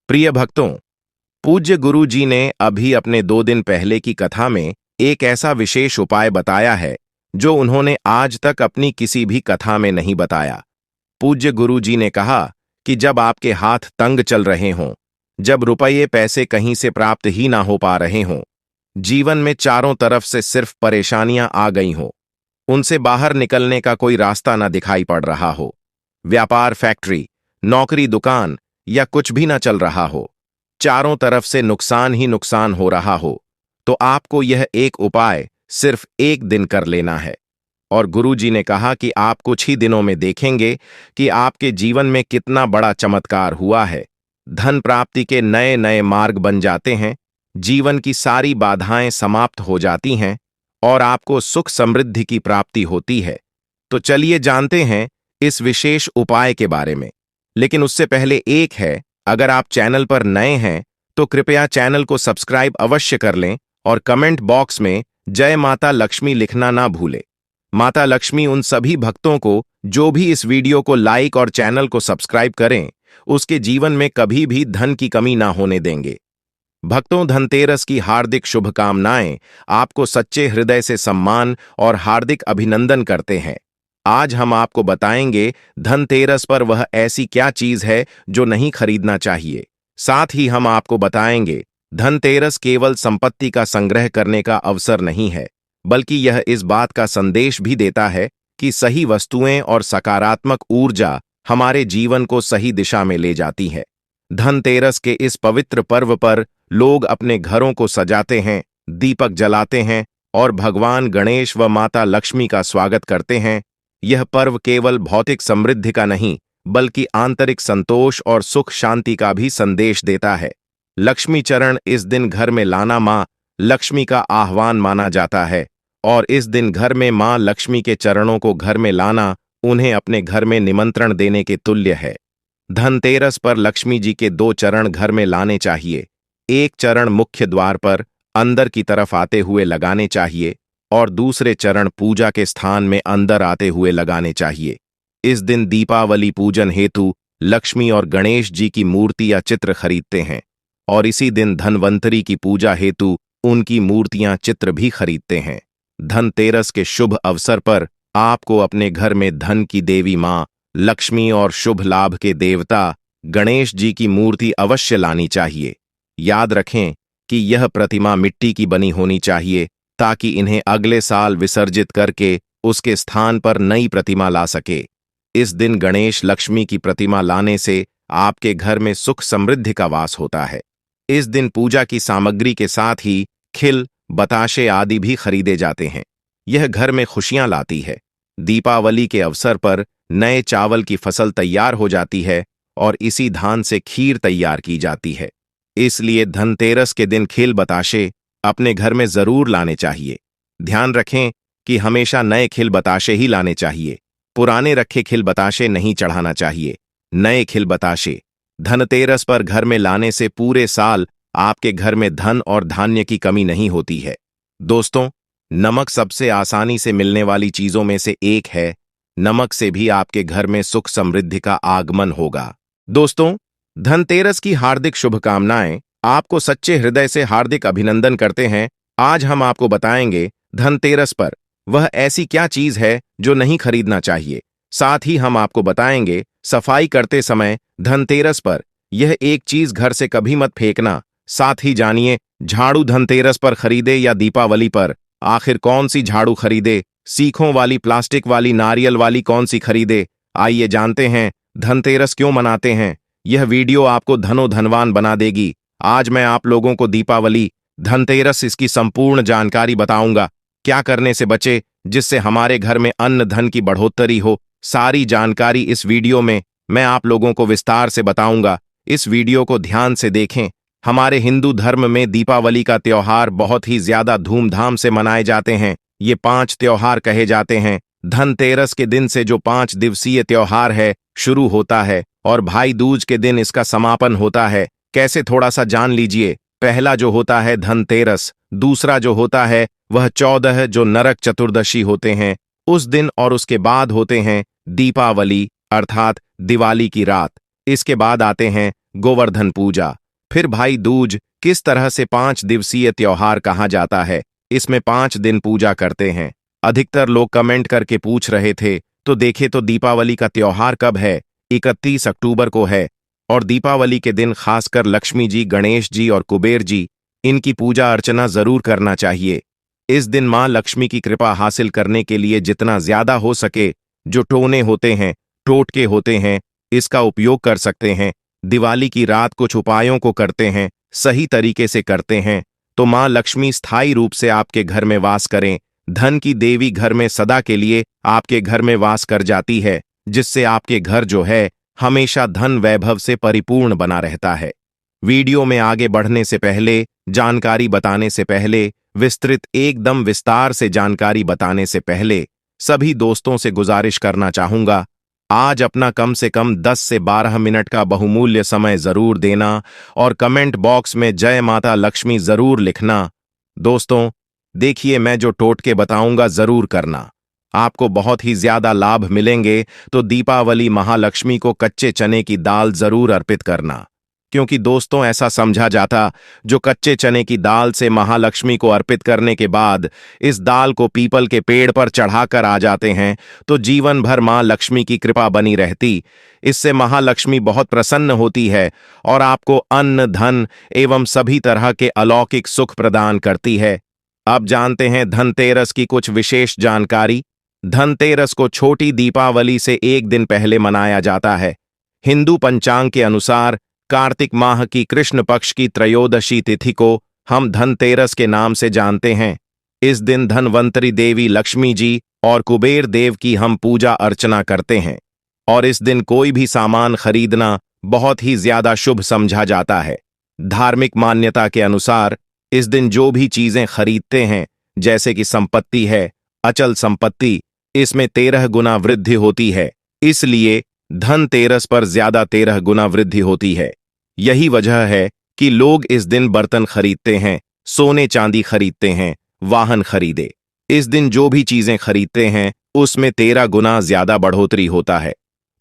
प्रिय भक्तों, पूज्य गुरु जी ने अभी अपने 2 दिन पहले की कथा में एक ऐसा विशेष उपाय बताया है जो उन्होंने आज तक अपनी किसी भी कथा में नहीं बताया। पूज्य गुरु जी ने कहा कि जब आपके हाथ तंग चल रहे हों, जब रुपये पैसे कहीं से प्राप्त ही ना हो पा रहे हों, जीवन में चारों तरफ से सिर्फ परेशानियां आ गई हों, उनसे बाहर निकलने का कोई रास्ता ना दिखाई पड़ रहा हो, व्यापार, फैक्ट्री, नौकरी, दुकान या कुछ भी ना चल रहा हो, चारों तरफ से नुकसान ही नुकसान हो रहा हो, तो आपको यह एक उपाय सिर्फ 1 दिन कर लेना है। और गुरुजी ने कहा कि आप कुछ ही दिनों में देखेंगे कि आपके जीवन में कितना बड़ा चमत्कार हुआ है। धन प्राप्ति के नए नए मार्ग बन जाते हैं, जीवन की सारी बाधाएं समाप्त हो जाती हैं और आपको सुख समृद्धि की प्राप्ति होती है। तो चलिए जानते हैं इस विशेष उपाय के बारे में। लेकिन उससे पहले एक है, अगर आप चैनल पर नए हैं तो कृपया चैनल को सब्सक्राइब अवश्य कर लें और कमेंट बॉक्स में जय माता लक्ष्मी लिखना ना भूलें। माता लक्ष्मी उन सभी भक्तों को जो भी इस वीडियो को लाइक और चैनल को सब्सक्राइब करें, उसके जीवन में कभी भी धन की कमी ना होने देंगे। भक्तों, धनतेरस की हार्दिक शुभकामनाएं। आपको सच्चे हृदय से सम्मान और हार्दिक अभिनंदन करते हैं। आज हम आपको बताएंगे धनतेरस पर वह ऐसी क्या चीज है जो नहीं खरीदना चाहिए। साथ ही हम आपको बताएंगे धनतेरस केवल संपत्ति का संग्रह करने का अवसर नहीं है, बल्कि यह इस बात का संदेश भी देता है कि सही वस्तुएं और सकारात्मक ऊर्जा हमारे जीवन को सही दिशा में ले जाती है। धनतेरस के इस पवित्र पर्व पर लोग अपने घरों को सजाते हैं, दीपक जलाते हैं और भगवान गणेश व माता लक्ष्मी का स्वागत करते हैं। यह पर्व केवल भौतिक समृद्धि का नहीं, बल्कि आंतरिक संतोष और सुख शांति का भी संदेश देता है। लक्ष्मी चरण इस दिन घर में लाना मां लक्ष्मी का आह्वान माना जाता है और इस दिन घर में मां लक्ष्मी के चरणों को घर में लाना उन्हें अपने घर में निमंत्रण देने के तुल्य है। धनतेरस पर लक्ष्मी जी के 2 चरण घर में लाने चाहिए। एक चरण मुख्य द्वार पर अंदर की तरफ आते हुए लगाने चाहिए और दूसरे चरण पूजा के स्थान में अंदर आते हुए लगाने चाहिए। इस दिन दीपावली पूजन हेतु लक्ष्मी और गणेश जी की मूर्ति या चित्र खरीदते हैं और इसी दिन धनवंतरी की पूजा हेतु उनकी मूर्तियां, चित्र भी खरीदते हैं। धनतेरस के शुभ अवसर पर आपको अपने घर में धन की देवी मां लक्ष्मी और शुभ लाभ के देवता गणेश जी की मूर्ति अवश्य लानी चाहिए। याद रखें कि यह प्रतिमा मिट्टी की बनी होनी चाहिए ताकि इन्हें अगले साल विसर्जित करके उसके स्थान पर नई प्रतिमा ला सके। इस दिन गणेश लक्ष्मी की प्रतिमा लाने से आपके घर में सुख समृद्धि का वास होता है। इस दिन पूजा की सामग्री के साथ ही खिल, बताशे आदि भी खरीदे जाते हैं। यह घर में खुशियां लाती है। दीपावली के अवसर पर नए चावल की फसल तैयार हो जाती है और इसी धान से खीर तैयार की जाती है। इसलिए धनतेरस के दिन खिल, बताशे अपने घर में जरूर लाने चाहिए। ध्यान रखें कि हमेशा नए खिल बताशे ही लाने चाहिए। पुराने रखे खिल बताशे नहीं चढ़ाना चाहिए। नए खिल बताशे धनतेरस पर घर में लाने से पूरे साल आपके घर में धन और धान्य की कमी नहीं होती है। दोस्तों, नमक सबसे आसानी से मिलने वाली चीजों में से एक है। नमक से भी आपके घर में सुख समृद्धि का आगमन होगा। दोस्तों, धनतेरस की हार्दिक शुभकामनाएं। आपको सच्चे हृदय से हार्दिक अभिनंदन करते हैं। आज हम आपको बताएंगे धनतेरस पर वह ऐसी क्या चीज है जो नहीं खरीदना चाहिए। साथ ही हम आपको बताएंगे सफाई करते समय धनतेरस पर यह एक चीज घर से कभी मत फेंकना। साथ ही जानिए झाड़ू धनतेरस पर खरीदे या दीपावली पर, आखिर कौन सी झाड़ू खरीदे, सीखों वाली, प्लास्टिक वाली, नारियल वाली, कौन सी खरीदे। आइए जानते हैं धनतेरस क्यों मनाते हैं। यह वीडियो आपको धनवान बना देगी। आज मैं आप लोगों को दीपावली, धनतेरस, इसकी संपूर्ण जानकारी बताऊंगा। क्या करने से बचे जिससे हमारे घर में अन्न धन की बढ़ोतरी हो। सारी जानकारी इस वीडियो में मैं आप लोगों को विस्तार से बताऊंगा। इस वीडियो को ध्यान से देखें। हमारे हिंदू धर्म में दीपावली का त्योहार बहुत ही ज्यादा धूमधाम से मनाए जाते हैं। ये 5 त्योहार कहे जाते हैं। धनतेरस के दिन से जो 5 दिवसीय त्योहार है शुरू होता है और भाई दूज के दिन इसका समापन होता है। कैसे, थोड़ा सा जान लीजिए। पहला जो होता है धनतेरस, दूसरा जो होता है वह 14 जो नरक चतुर्दशी होते हैं उस दिन, और उसके बाद होते हैं दीपावली अर्थात दिवाली की रात। इसके बाद आते हैं गोवर्धन पूजा। फिर भाई दूज किस तरह से 5 दिवसीय त्योहार कहा जाता है। इसमें 5 दिन पूजा करते हैं। अधिकतर लोग कमेंट करके पूछ रहे थे, तो देखे तो दीपावली का त्योहार कब है? 31 अक्टूबर को है। और दीपावली के दिन खासकर लक्ष्मी जी, गणेश जी और कुबेर जी, इनकी पूजा अर्चना जरूर करना चाहिए। इस दिन मां लक्ष्मी की कृपा हासिल करने के लिए जितना ज्यादा हो सके जो टोने होते हैं, टोटके होते हैं, इसका उपयोग कर सकते हैं। दिवाली की रात कुछ उपायों को करते हैं, सही तरीके से करते हैं, तो मां लक्ष्मी स्थायी रूप से आपके घर में वास करें। धन की देवी घर में सदा के लिए आपके घर में वास कर जाती है, जिससे आपके घर जो है हमेशा धन वैभव से परिपूर्ण बना रहता है। वीडियो में आगे बढ़ने से पहले, जानकारी बताने से पहले, विस्तृत एकदम विस्तार से जानकारी बताने से पहले सभी दोस्तों से गुजारिश करना चाहूंगा, आज अपना कम से कम 10 से 12 मिनट का बहुमूल्य समय जरूर देना और कमेंट बॉक्स में जय माता लक्ष्मी जरूर लिखना। दोस्तों, देखिए, मैं जो टोटके बताऊंगा जरूर करना, आपको बहुत ही ज्यादा लाभ मिलेंगे। तो दीपावली महालक्ष्मी को कच्चे चने की दाल जरूर अर्पित करना, क्योंकि दोस्तों ऐसा समझा जाता, जो कच्चे चने की दाल से महालक्ष्मी को अर्पित करने के बाद इस दाल को पीपल के पेड़ पर चढ़ाकर आ जाते हैं, तो जीवन भर मां लक्ष्मी की कृपा बनी रहती। इससे महालक्ष्मी बहुत प्रसन्न होती है और आपको अन्न, धन एवं सभी तरह के अलौकिक सुख प्रदान करती है। अब जानते हैं धनतेरस की कुछ विशेष जानकारी। धनतेरस को छोटी दीपावली से एक दिन पहले मनाया जाता है। हिंदू पंचांग के अनुसार कार्तिक माह की कृष्ण पक्ष की त्रयोदशी तिथि को हम धनतेरस के नाम से जानते हैं। इस दिन धनवंतरी देवी लक्ष्मी जी और कुबेर देव की हम पूजा अर्चना करते हैं, और इस दिन कोई भी सामान खरीदना बहुत ही ज्यादा शुभ समझा जाता है। धार्मिक मान्यता के अनुसार इस दिन जो भी चीजें खरीदते हैं, जैसे कि संपत्ति है, अचल संपत्ति, इसमें 13 गुना वृद्धि होती है। इसलिए धनतेरस पर ज्यादा 13 गुना वृद्धि होती है। यही वजह है कि लोग इस दिन बर्तन खरीदते हैं, सोने चांदी खरीदते हैं, वाहन खरीदे। इस दिन जो भी चीजें खरीदते हैं उसमें 13 गुना ज्यादा बढ़ोतरी होता है।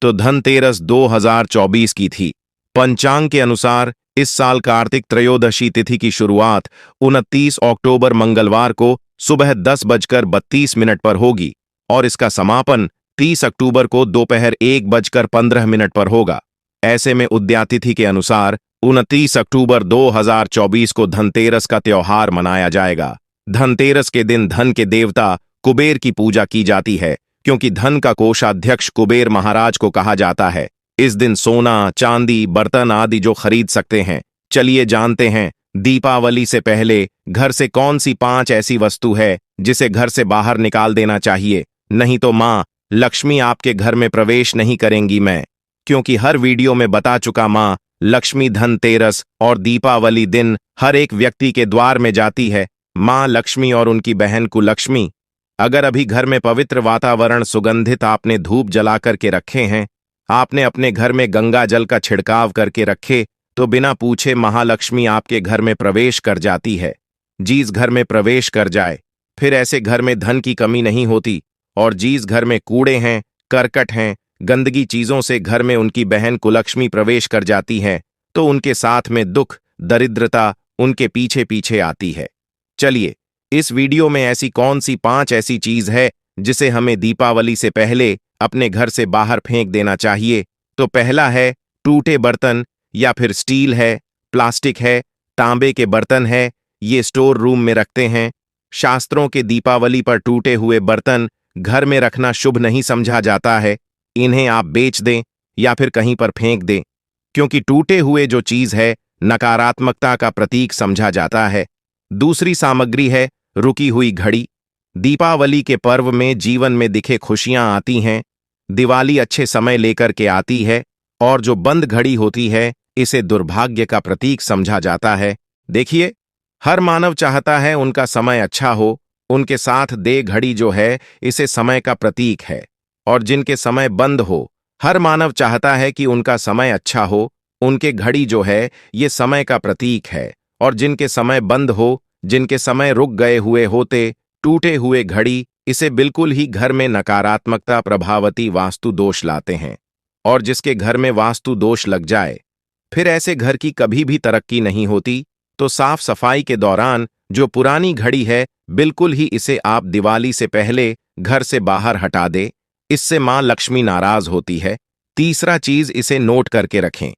तो धनतेरस 2024 की थी। पंचांग के अनुसार इस साल कार्तिक त्रयोदशी तिथि की शुरुआत 29 अक्टूबर मंगलवार को सुबह 10:32 पर होगी और इसका समापन 30 अक्टूबर को दोपहर 1:15 पर होगा। ऐसे में उदयातिथि के अनुसार 29 अक्टूबर 2024 को धनतेरस का त्योहार मनाया जाएगा। धनतेरस के दिन धन के देवता कुबेर की पूजा की जाती है, क्योंकि धन का कोषाध्यक्ष कुबेर महाराज को कहा जाता है। इस दिन सोना, चांदी, बर्तन आदि जो खरीद सकते हैं। चलिए जानते हैं, दीपावली से पहले घर से कौन सी 5 ऐसी वस्तु है जिसे घर से बाहर निकाल देना चाहिए, नहीं तो मां लक्ष्मी आपके घर में प्रवेश नहीं करेंगी। मैं क्योंकि हर वीडियो में बता चुका, मां लक्ष्मी धनतेरस और दीपावली दिन हर एक व्यक्ति के द्वार में जाती है। मां लक्ष्मी और उनकी बहन कुलक्ष्मी। अगर अभी घर में पवित्र वातावरण, सुगंधित आपने धूप जला करके रखे हैं, आपने अपने घर में गंगा जल का छिड़काव करके रखे, तो बिना पूछे महालक्ष्मी आपके घर में प्रवेश कर जाती है। जिस घर में प्रवेश कर जाए, फिर ऐसे घर में धन की कमी नहीं होती। और जिस घर में कूड़े हैं, करकट हैं, गंदगी चीजों से घर में उनकी बहन कुलक्ष्मी प्रवेश कर जाती है, तो उनके साथ में दुख, दरिद्रता उनके पीछे पीछे आती है। चलिए, इस वीडियो में ऐसी कौन सी 5 ऐसी चीज है जिसे हमें दीपावली से पहले अपने घर से बाहर फेंक देना चाहिए। तो पहला है टूटे बर्तन, या फिर स्टील है, प्लास्टिक है, तांबे के बर्तन है, ये स्टोर रूम में रखते हैं। शास्त्रों के दीपावली पर टूटे हुए बर्तन घर में रखना शुभ नहीं समझा जाता है। इन्हें आप बेच दें या फिर कहीं पर फेंक दें, क्योंकि टूटे हुए जो चीज है नकारात्मकता का प्रतीक समझा जाता है। दूसरी सामग्री है रुकी हुई घड़ी। दीपावली के पर्व में जीवन में दिखे खुशियां आती हैं। दिवाली अच्छे समय लेकर के आती है, और जो बंद घड़ी होती है इसे दुर्भाग्य का प्रतीक समझा जाता है। देखिए, हर मानव चाहता है उनका समय अच्छा हो, उनके साथ दे घड़ी जो है इसे समय का प्रतीक है। और जिनके समय बंद हो, हर मानव चाहता है कि उनका समय अच्छा हो, उनके घड़ी जो है ये समय का प्रतीक है। और जिनके समय बंद हो, जिनके समय रुक गए हुए होते, टूटे हुए घड़ी, इसे बिल्कुल ही घर में नकारात्मकता प्रभावती वास्तु दोष लाते हैं। और जिसके घर में वास्तु दोष लग जाए, फिर ऐसे घर की कभी भी तरक्की नहीं होती। तो साफ सफाई के दौरान जो पुरानी घड़ी है, बिल्कुल ही इसे आप दिवाली से पहले घर से बाहर हटा दे। इससे मां लक्ष्मी नाराज होती है। तीसरा चीज, इसे नोट करके रखें।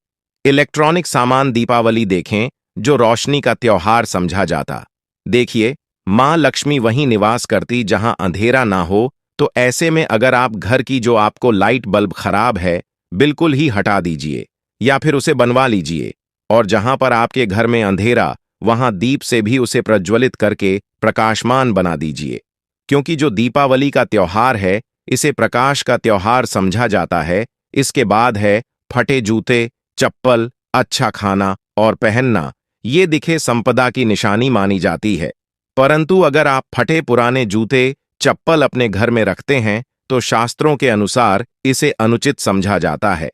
इलेक्ट्रॉनिक सामान दीपावली देखें, जो रोशनी का त्योहार समझा जाता। देखिए, मां लक्ष्मी वहीं निवास करती जहां अंधेरा ना हो। तो ऐसे में अगर आप घर की जो आपको लाइट बल्ब खराब है, बिल्कुल ही हटा दीजिए या फिर उसे बनवा लीजिए। और जहां पर आपके घर में अंधेरा, वहां दीप से भी उसे प्रज्वलित करके प्रकाशमान बना दीजिए। क्योंकि जो दीपावली का त्योहार है, इसे प्रकाश का त्योहार समझा जाता है। इसके बाद है फटे जूते, चप्पल, अच्छा खाना और पहनना। ये दिखे संपदा की निशानी मानी जाती है। परंतु अगर आप फटे पुराने जूते, चप्पल अपने घर में रखते हैं, तो शास्त्रों के अनुसार इसे अनुचित समझा जाता है।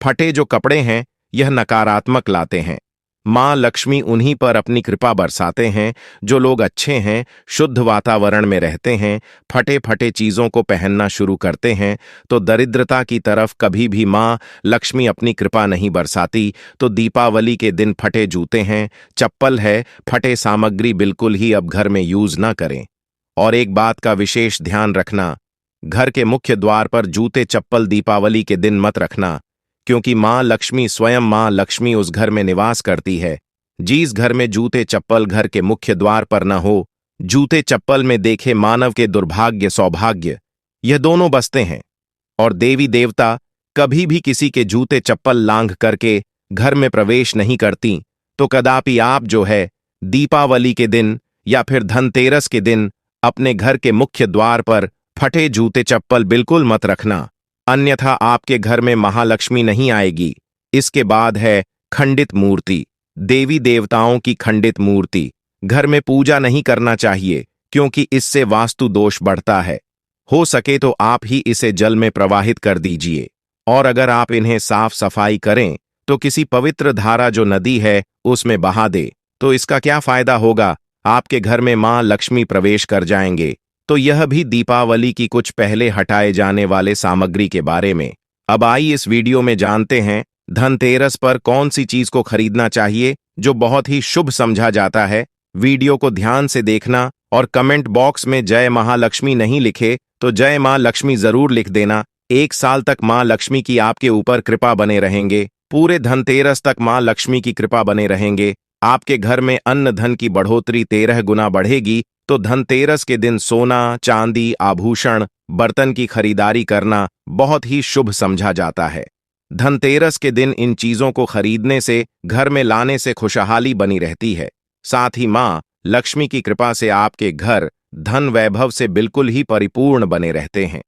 फटे जो कपड़े हैं, यह नकारात्मक लाते हैं। मां लक्ष्मी उन्हीं पर अपनी कृपा बरसाते हैं जो लोग अच्छे हैं, शुद्ध वातावरण में रहते हैं। फटे फटे चीजों को पहनना शुरू करते हैं तो दरिद्रता की तरफ कभी भी मां लक्ष्मी अपनी कृपा नहीं बरसाती। तो दीपावली के दिन फटे जूते हैं, चप्पल है, फटे सामग्री बिल्कुल ही अब घर में यूज ना करें। और एक बात का विशेष ध्यान रखना, घर के मुख्य द्वार पर जूते चप्पल दीपावली के दिन मत रखना। क्योंकि मां लक्ष्मी, स्वयं मां लक्ष्मी उस घर में निवास करती है। जिस घर में जूते चप्पल घर के मुख्य द्वार पर न हो, जूते चप्पल में देखे मानव के दुर्भाग्य सौभाग्य, यह दोनों बसते हैं। और देवी देवता कभी भी किसी के जूते चप्पल लांघ करके घर में प्रवेश नहीं करती। तो कदापि आप जो है दीपावली के दिन या फिर धनतेरस के दिन अपने घर के मुख्य द्वार पर फटे जूते चप्पल बिल्कुल मत रखना, अन्यथा आपके घर में महालक्ष्मी नहीं आएगी। इसके बाद है खंडित मूर्ति, देवी देवताओं की खंडित मूर्ति। घर में पूजा नहीं करना चाहिए, क्योंकि इससे वास्तु दोष बढ़ता है। हो सके तो आप ही इसे जल में प्रवाहित कर दीजिए। और अगर आप इन्हें साफ सफाई करें तो किसी पवित्र धारा जो नदी है उसमें बहा दे, तो इसका क्या फायदा होगा? आपके घर में मां लक्ष्मी प्रवेश कर जाएंगे। तो यह भी दीपावली की कुछ पहले हटाए जाने वाले सामग्री के बारे में। अब आइए इस वीडियो में जानते हैं धनतेरस पर कौन सी चीज को खरीदना चाहिए जो बहुत ही शुभ समझा जाता है। वीडियो को ध्यान से देखना और कमेंट बॉक्स में जय महालक्ष्मी नहीं लिखे तो जय मां लक्ष्मी जरूर लिख देना। 1 साल तक मां लक्ष्मी की आपके ऊपर कृपा बने रहेंगे। पूरे धनतेरस तक मां लक्ष्मी की कृपा बने रहेंगे। आपके घर में अन्न धन की बढ़ोतरी 13 गुना बढ़ेगी। तो धनतेरस के दिन सोना, चांदी, आभूषण, बर्तन की खरीदारी करना बहुत ही शुभ समझा जाता है। धनतेरस के दिन इन चीजों को खरीदने से, घर में लाने से खुशहाली बनी रहती है। साथ ही मां लक्ष्मी की कृपा से आपके घर धन वैभव से बिल्कुल ही परिपूर्ण बने रहते हैं।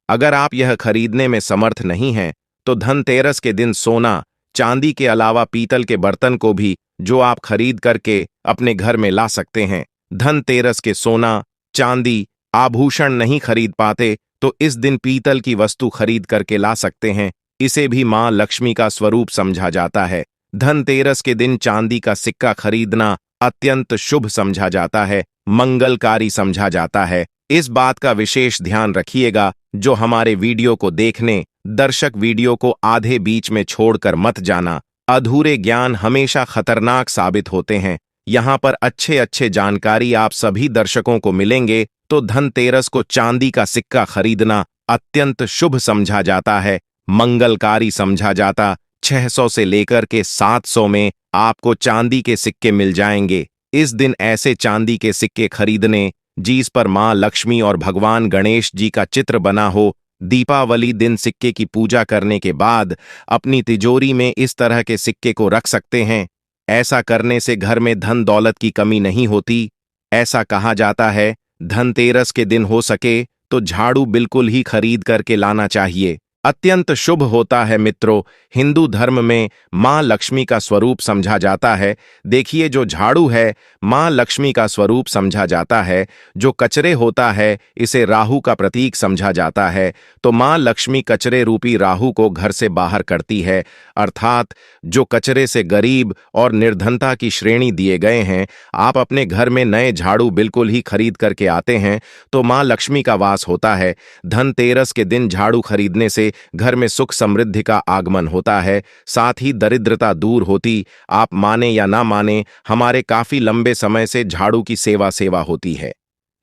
अगर आप यह खरीदने में समर्थ नहीं हैं, तो धनतेरस के दिन सोना, चांदी के अलावा पीतल के बर्तन को भी जो आप खरीद करके अपने घर में ला सकते हैं। धनतेरस के सोना, चांदी, आभूषण नहीं खरीद पाते तो इस दिन पीतल की वस्तु खरीद करके ला सकते हैं। इसे भी मां लक्ष्मी का स्वरूप समझा जाता है। धनतेरस के दिन चांदी का सिक्का खरीदना अत्यंत शुभ समझा जाता है, मंगलकारी समझा जाता है। इस बात का विशेष ध्यान रखिएगा। जो हमारे वीडियो को देखने दर्शक वीडियो को आधे बीच में छोड़कर मत जाना। अधूरे ज्ञान हमेशा खतरनाक साबित होते हैं। यहाँ पर अच्छे अच्छे जानकारी आप सभी दर्शकों को मिलेंगे। तो धनतेरस को चांदी का सिक्का खरीदना अत्यंत शुभ समझा जाता है, मंगलकारी समझा जाता। 600 से लेकर के 700 में आपको चांदी के सिक्के मिल जाएंगे। इस दिन ऐसे चांदी के सिक्के खरीदने जिस पर मां लक्ष्मी और भगवान गणेश जी का चित्र बना हो। दीपावली दिन सिक्के की पूजा करने के बाद अपनी तिजोरी में इस तरह के सिक्के को रख सकते हैं। ऐसा करने से घर में धन दौलत की कमी नहीं होती। ऐसा कहा जाता है धनतेरस के दिन हो सके तो झाड़ू बिल्कुल ही खरीद करके लाना चाहिए, अत्यंत शुभ होता है। मित्रों, हिंदू धर्म में मां लक्ष्मी का स्वरूप समझा जाता है। देखिए, जो झाड़ू है मां लक्ष्मी का स्वरूप समझा जाता है। जो कचरे होता है इसे राहु का प्रतीक समझा जाता है। तो मां लक्ष्मी कचरे रूपी राहु को घर से बाहर करती है। अर्थात जो कचरे से गरीब और निर्धनता की श्रेणी दिए गए हैं, आप अपने घर में नए झाड़ू बिल्कुल ही खरीद करके आते हैं तो मां लक्ष्मी का वास होता है। धनतेरस के दिन झाड़ू खरीदने से घर में सुख समृद्धि का आगमन होता है, साथ ही दरिद्रता दूर होती। आप माने या ना माने, हमारे काफी लंबे समय से झाड़ू की सेवा होती है।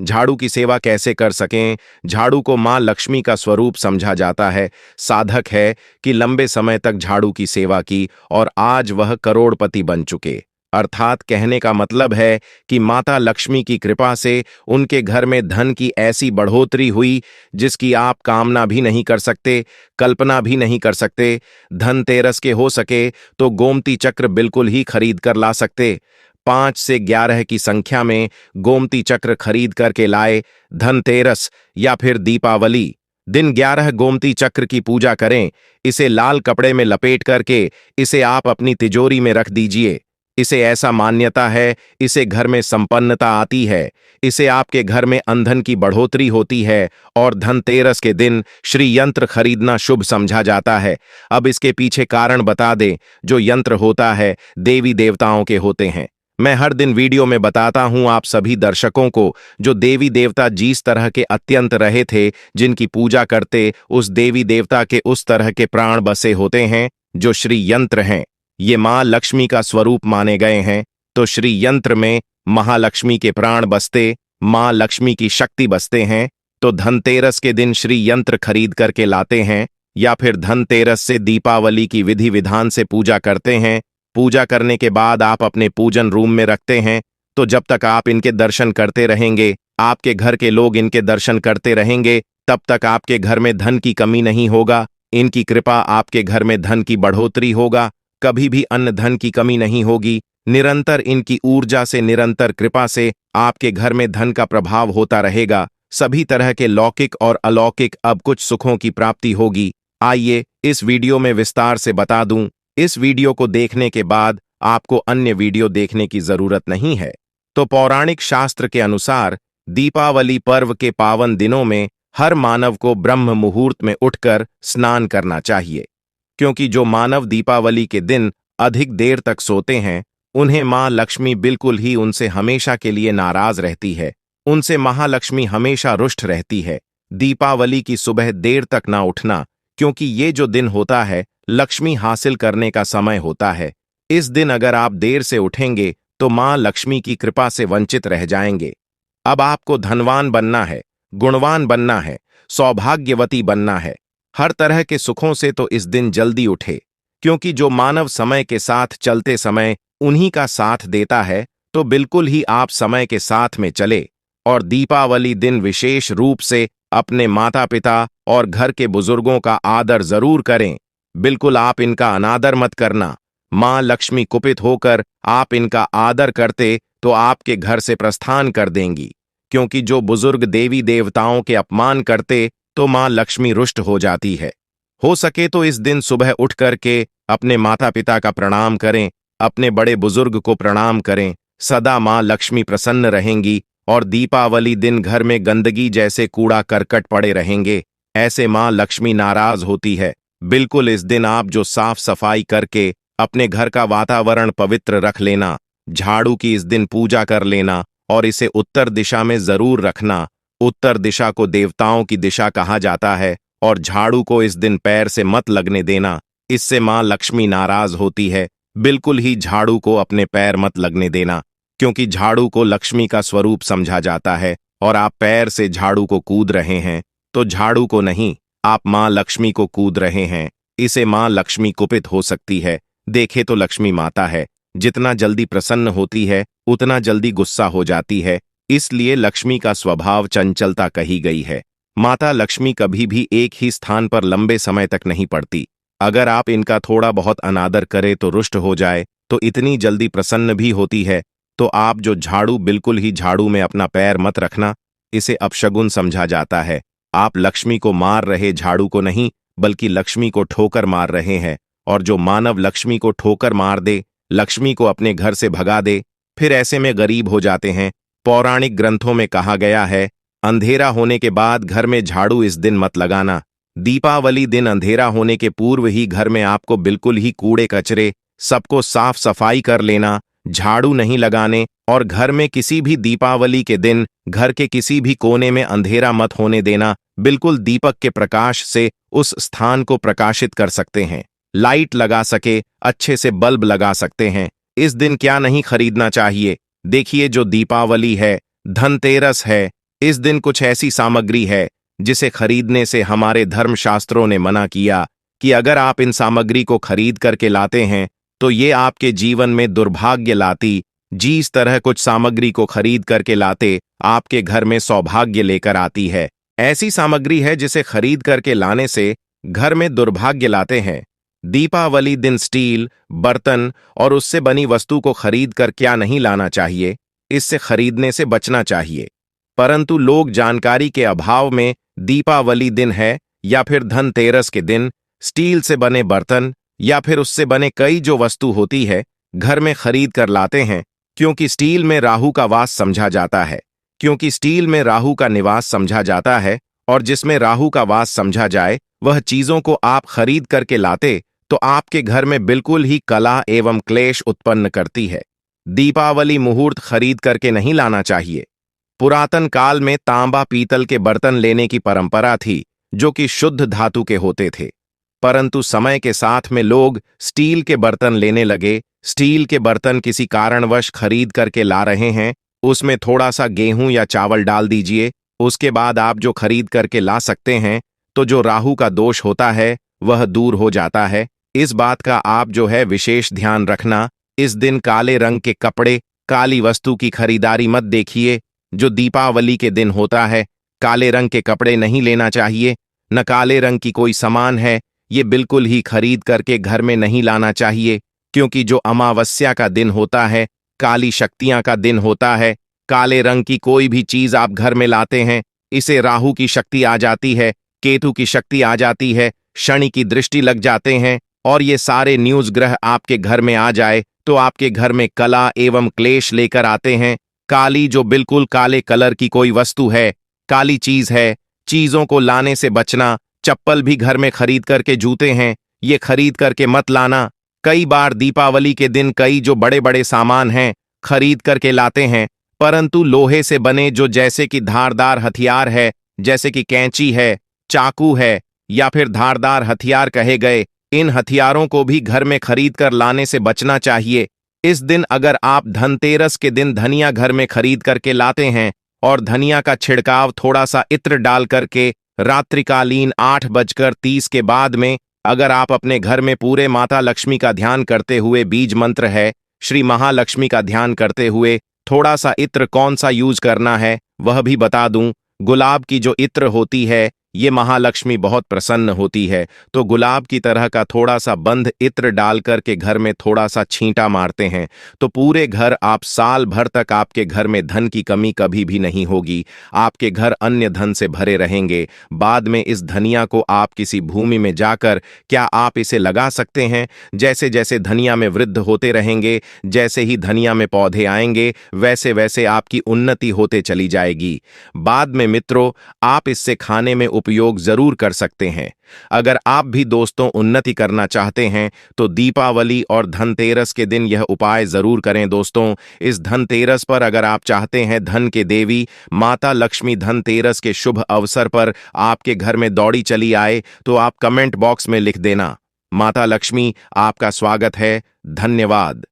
झाड़ू की सेवा कैसे कर सकें? झाड़ू को मां लक्ष्मी का स्वरूप समझा जाता है। साधक है कि लंबे समय तक झाड़ू की सेवा की और आज वह करोड़पति बन चुके। अर्थात कहने का मतलब है कि माता लक्ष्मी की कृपा से उनके घर में धन की ऐसी बढ़ोतरी हुई जिसकी आप कामना भी नहीं कर सकते, कल्पना भी नहीं कर सकते। धनतेरस के हो सके तो गोमती चक्र बिल्कुल ही खरीद कर ला सकते। 5 से 11 की संख्या में गोमती चक्र खरीद करके लाए। धनतेरस या फिर दीपावली दिन 11 गोमती चक्र की पूजा करें। इसे लाल कपड़े में लपेट करके इसे आप अपनी तिजोरी में रख दीजिए। इसे ऐसा मान्यता है, इसे घर में संपन्नता आती है, इसे आपके घर में अंधन की बढ़ोतरी होती है और धनतेरस के दिन श्री यंत्र खरीदना शुभ समझा जाता है। अब इसके पीछे कारण बता दें। जो यंत्र होता है देवी देवताओं के होते हैं। मैं हर दिन वीडियो में बताता हूं आप सभी दर्शकों को, जो देवी देवता जिस तरह के अत्यंत रहे थे, जिनकी पूजा करते उस देवी देवता के उस तरह के प्राण बसे होते हैं जो श्री यंत्र हैं। ये मां लक्ष्मी का स्वरूप माने गए हैं, तो श्री यंत्र में महालक्ष्मी के प्राण बसते, मां लक्ष्मी की शक्ति बसते हैं। तो धनतेरस के दिन श्री यंत्र खरीद करके लाते हैं या फिर धनतेरस से दीपावली की विधि विधान से पूजा करते हैं। पूजा करने के बाद आप अपने पूजन रूम में रखते हैं। तो जब तक आप इनके दर्शन करते रहेंगे, आपके घर के लोग इनके दर्शन करते रहेंगे, तब तक आपके घर में धन की कमी नहीं होगा। इनकी कृपा आपके घर में धन की बढ़ोतरी होगा, कभी भी अन्न धन की कमी नहीं होगी। निरंतर इनकी ऊर्जा से, निरंतर कृपा से आपके घर में धन का प्रभाव होता रहेगा। सभी तरह के लौकिक और अलौकिक अब कुछ सुखों की प्राप्ति होगी। आइए इस वीडियो में विस्तार से बता दूं। इस वीडियो को देखने के बाद आपको अन्य वीडियो देखने की जरूरत नहीं है। तो पौराणिक शास्त्र के अनुसार दीपावली पर्व के पावन दिनों में हर मानव को ब्रह्म मुहूर्त में उठकर स्नान करना चाहिए, क्योंकि जो मानव दीपावली के दिन अधिक देर तक सोते हैं, उन्हें मां लक्ष्मी बिल्कुल ही उनसे हमेशा के लिए नाराज रहती है। उनसे महालक्ष्मी हमेशा रुष्ट रहती है। दीपावली की सुबह देर तक ना उठना, क्योंकि ये जो दिन होता है लक्ष्मी हासिल करने का समय होता है। इस दिन अगर आप देर से उठेंगे तो मां लक्ष्मी की कृपा से वंचित रह जाएंगे। अब आपको धनवान बनना है, गुणवान बनना है, सौभाग्यवती बनना है, हर तरह के सुखों से तो इस दिन जल्दी उठे, क्योंकि जो मानव समय के साथ चलते समय उन्हीं का साथ देता है, तो बिल्कुल ही आप समय के साथ में चले और दीपावली दिन विशेष रूप से अपने माता पिता और घर के बुजुर्गों का आदर जरूर करें। बिल्कुल आप इनका अनादर मत करना। मां लक्ष्मी कुपित होकर आप इनका आदर करते तो आपके घर से प्रस्थान कर देंगी, क्योंकि जो बुजुर्ग देवी देवताओं के अपमान करते तो मां लक्ष्मी रुष्ट हो जाती है। हो सके तो इस दिन सुबह उठ करके अपने माता पिता का प्रणाम करें, अपने बड़े बुजुर्ग को प्रणाम करें। सदा मां लक्ष्मी प्रसन्न रहेंगी और दीपावली दिन घर में गंदगी जैसे कूड़ा करकट पड़े रहेंगे, ऐसे मां लक्ष्मी नाराज होती है। बिल्कुल इस दिन आप जो साफ सफाई करके अपने घर का वातावरण पवित्र रख लेना, झाड़ू की इस दिन पूजा कर लेना और इसे उत्तर दिशा में जरूर रखना। उत्तर दिशा को देवताओं की दिशा कहा जाता है और झाड़ू को इस दिन पैर से मत लगने देना, इससे मां लक्ष्मी नाराज होती है। बिल्कुल ही झाड़ू को अपने पैर मत लगने देना, क्योंकि झाड़ू को लक्ष्मी का स्वरूप समझा जाता है और आप पैर से झाड़ू को कूद रहे हैं, तो झाड़ू को नहीं, आप मां लक्ष्मी को कूद रहे हैं। इसे मां लक्ष्मी कुपित हो सकती है। देखे तो लक्ष्मी माता है, जितना जल्दी प्रसन्न होती है उतना जल्दी गुस्सा हो जाती है, इसलिए लक्ष्मी का स्वभाव चंचलता कही गई है। माता लक्ष्मी कभी भी एक ही स्थान पर लंबे समय तक नहीं पड़ती। अगर आप इनका थोड़ा बहुत अनादर करें तो रुष्ट हो जाए, तो इतनी जल्दी प्रसन्न भी होती है। तो आप जो झाड़ू, बिल्कुल ही झाड़ू में अपना पैर मत रखना, इसे अपशगुन समझा जाता है। आप लक्ष्मी को मार रहे, झाड़ू को नहीं, बल्कि लक्ष्मी को ठोकर मार रहे हैं। और जो मानव लक्ष्मी को ठोकर मार दे, लक्ष्मी को अपने घर से भगा दे, फिर ऐसे में गरीब हो जाते हैं। पौराणिक ग्रंथों में कहा गया है, अंधेरा होने के बाद घर में झाड़ू इस दिन मत लगाना। दीपावली दिन अंधेरा होने के पूर्व ही घर में आपको बिल्कुल ही कूड़े कचरे सबको साफ सफाई कर लेना, झाड़ू नहीं लगाने और घर में किसी भी दीपावली के दिन घर के किसी भी कोने में अंधेरा मत होने देना। बिल्कुल दीपक के प्रकाश से उस स्थान को प्रकाशित कर सकते हैं। लाइट लगा सके अच्छे से बल्ब लगा सकते हैं। इस दिन क्या नहीं खरीदना चाहिए? देखिए, जो दीपावली है, धनतेरस है, इस दिन कुछ ऐसी सामग्री है जिसे खरीदने से हमारे धर्मशास्त्रों ने मना किया कि अगर आप इन सामग्री को खरीद करके लाते हैं तो ये आपके जीवन में दुर्भाग्य लाती। जिस तरह कुछ सामग्री को खरीद करके लाते आपके घर में सौभाग्य लेकर आती है, ऐसी सामग्री है जिसे खरीद करके लाने से घर में दुर्भाग्य लाते हैं। दीपावली दिन स्टील, बर्तन और उससे बनी वस्तु को खरीद कर क्या नहीं लाना चाहिए, इससे खरीदने से बचना चाहिए। परंतु लोग जानकारी के अभाव में दीपावली दिन है या फिर धनतेरस के दिन स्टील से बने बर्तन या फिर उससे बने कई जो वस्तु होती है घर में खरीद कर लाते हैं, क्योंकि स्टील में राहु का वास समझा जाता है। क्योंकि स्टील में राहु का निवास समझा जाता है और जिसमें राहु का वास समझा जाए वह चीजों को आप खरीद करके लाते तो आपके घर में बिल्कुल ही कलह एवं क्लेश उत्पन्न करती है। दीपावली मुहूर्त खरीद करके नहीं लाना चाहिए। पुरातन काल में तांबा पीतल के बर्तन लेने की परंपरा थी जो कि शुद्ध धातु के होते थे, परंतु समय के साथ में लोग स्टील के बर्तन लेने लगे। स्टील के बर्तन किसी कारणवश खरीद करके ला रहे हैं, उसमें थोड़ा सा गेहूं या चावल डाल दीजिए, उसके बाद आप जो खरीद करके ला सकते हैं तो जो राहु का दोष होता है वह दूर हो जाता है। इस बात का आप जो है विशेष ध्यान रखना। इस दिन काले रंग के कपड़े, काली वस्तु की खरीदारी मत देखिए। जो दीपावली के दिन होता है काले रंग के कपड़े नहीं लेना चाहिए, न काले रंग की कोई सामान है ये बिल्कुल ही खरीद करके घर में नहीं लाना चाहिए। क्योंकि जो अमावस्या का दिन होता है, काली शक्तियां का दिन होता है, काले रंग की कोई भी चीज आप घर में लाते हैं इसे राहु की शक्ति आ जाती है, केतु की शक्ति आ जाती है, शनि की दृष्टि लग जाते हैं और ये सारे न्यूज ग्रह आपके घर में आ जाए तो आपके घर में कला एवं क्लेश लेकर आते हैं। काली जो बिल्कुल काले कलर की कोई वस्तु है, काली चीज है, चीजों को लाने से बचना। चप्पल भी घर में खरीद करके, जूते हैं ये खरीद करके मत लाना। कई बार दीपावली के दिन कई जो बड़े बड़े सामान हैं खरीद करके लाते हैं, परंतु लोहे से बने जो जैसे कि धारदार हथियार है, जैसे कि कैंची है, चाकू है या फिर धारदार हथियार कहे गए, इन हथियारों को भी घर में खरीद कर लाने से बचना चाहिए। इस दिन अगर आप धनतेरस के दिन धनिया घर में खरीद करके लाते हैं और धनिया का छिड़काव थोड़ा सा इत्र डाल करके रात्रिकालीन 8:30 के बाद में अगर आप अपने घर में पूरे माता लक्ष्मी का ध्यान करते हुए, बीज मंत्र है श्री महालक्ष्मी का ध्यान करते हुए, थोड़ा सा इत्र कौन सा यूज करना है वह भी बता दूं। गुलाब की जो इत्र होती है ये महालक्ष्मी बहुत प्रसन्न होती है, तो गुलाब की तरह का थोड़ा सा बंद इत्र डाल करके घर में थोड़ा सा छींटा मारते हैं तो पूरे घर आप साल भर तक आपके घर में धन की कमी कभी भी नहीं होगी। आपके घर अन्य धन से भरे रहेंगे। बाद में इस धनिया को आप किसी भूमि में जाकर क्या आप इसे लगा सकते हैं। जैसे जैसे धनिया में वृद्ध होते रहेंगे, जैसे ही धनिया में पौधे आएंगे वैसे वैसे आपकी उन्नति होते चली जाएगी। बाद में मित्रों आप इससे खाने में उपयोग जरूर कर सकते हैं। अगर आप भी दोस्तों उन्नति करना चाहते हैं तो दीपावली और धनतेरस के दिन यह उपाय जरूर करें। दोस्तों इस धनतेरस पर अगर आप चाहते हैं धन के देवी माता लक्ष्मी धनतेरस के शुभ अवसर पर आपके घर में दौड़ी चली आए तो आप कमेंट बॉक्स में लिख देना, माता लक्ष्मी आपका स्वागत है। धन्यवाद।